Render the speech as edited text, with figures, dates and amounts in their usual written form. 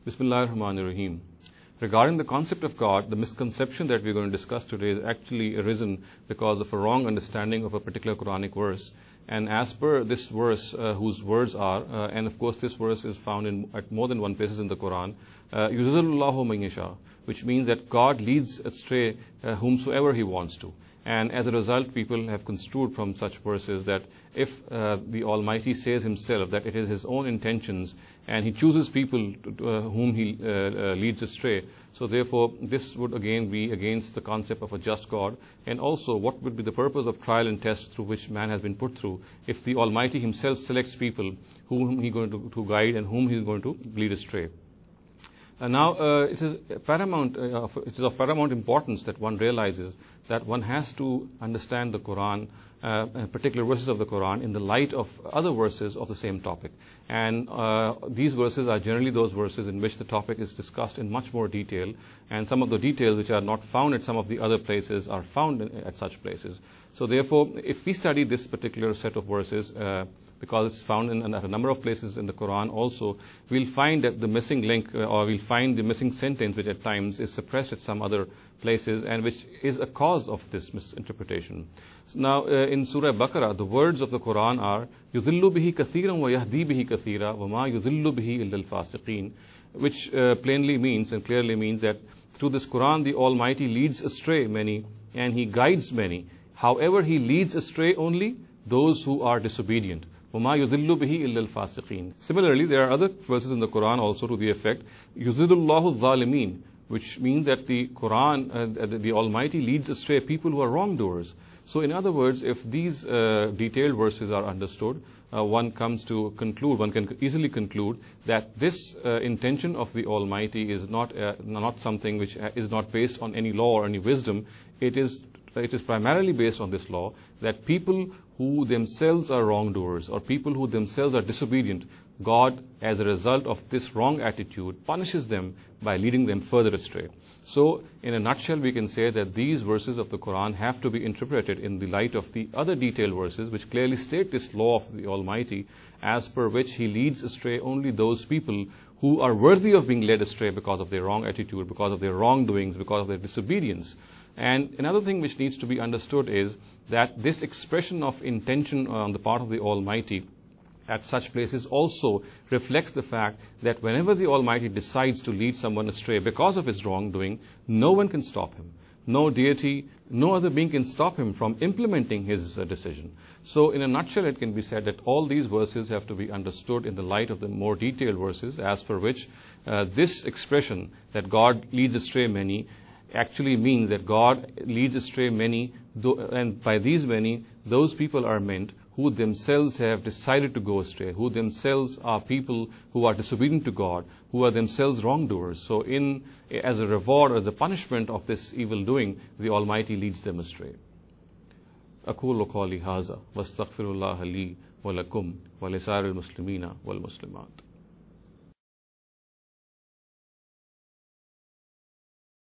Bismillahir Rahmanir Rahim. Regarding the concept of God, the misconception that we're going to discuss today is actually arisen because of a wrong understanding of a particular Quranic verse. And as per this verse, whose words are, and of course this verse is found at more than one places in the Quran, Yudhillullahu man yasha, which means that God leads astray whomsoever He wants to. And as a result, people have construed from such verses that if the Almighty says Himself that it is His own intentions and He chooses people whom He leads astray, so therefore this would again be against the concept of a just God. And also, what would be the purpose of trial and test through which man has been put through if the Almighty Himself selects people whom He is going to guide and whom He is going to lead astray? Now, it is of paramount importance that one realizes that one has to understand the Quran, particular verses of the Quran, in the light of other verses of the same topic. And these verses are generally those verses in which the topic is discussed in much more detail, and some of the details which are not found at some of the other places are found at such places. So therefore, if we study this particular set of verses, because it's found in a number of places in the Quran also, we'll find that the missing link, or we'll find the missing sentence which at times is suppressed at some other places, and which is a cause of this misinterpretation. So now, in Surah Baqarah, the words of the Quran are, يُذِلُّ بِهِ كَثِيرًا وَيَهْدِي بِهِ كَثِيرًا وَمَا يُذِلُّ بِهِ إِلَّا الْفَاسِقِينَ, which plainly means and clearly means that through this Quran, the Almighty leads astray many, and He guides many. However, He leads astray only those who are disobedient. وَمَا يُذِلُّ بِهِ إِلَّا الْفَاسِقِينَ. Similarly, there are other verses in the Quran also to the effect, يُذِلُّ اللَّهُ الظَّالِمِينَ, which means that the Quran, the Almighty leads astray people who are wrongdoers. So in other words, if these detailed verses are understood, one can easily conclude that this intention of the Almighty is not something which is not based on any law or any wisdom. It is primarily based on this law, that people who themselves are wrongdoers or people who themselves are disobedient, God, as a result of this wrong attitude, punishes them by leading them further astray. So, in a nutshell, we can say that these verses of the Quran have to be interpreted in the light of the other detailed verses which clearly state this law of the Almighty, as per which He leads astray only those people who are worthy of being led astray because of their wrong attitude, because of their wrongdoings, because of their disobedience. And another thing which needs to be understood is that this expression of intention on the part of the Almighty at such places also reflects the fact that whenever the Almighty decides to lead someone astray because of his wrongdoing, no one can stop Him. No deity, no other being can stop Him from implementing His decision. So in a nutshell, it can be said that all these verses have to be understood in the light of the more detailed verses, as per which this expression that God leads astray many actually means that God leads astray many, and by these many, those people are meant who themselves have decided to go astray, who themselves are people who are disobedient to God, who are themselves wrongdoers. So as a reward or as a punishment of this evil doing, the Almighty leads them astray. أقول قولي هذا واستغفر الله لي ولكم ولسائر المسلمين والمسلمات.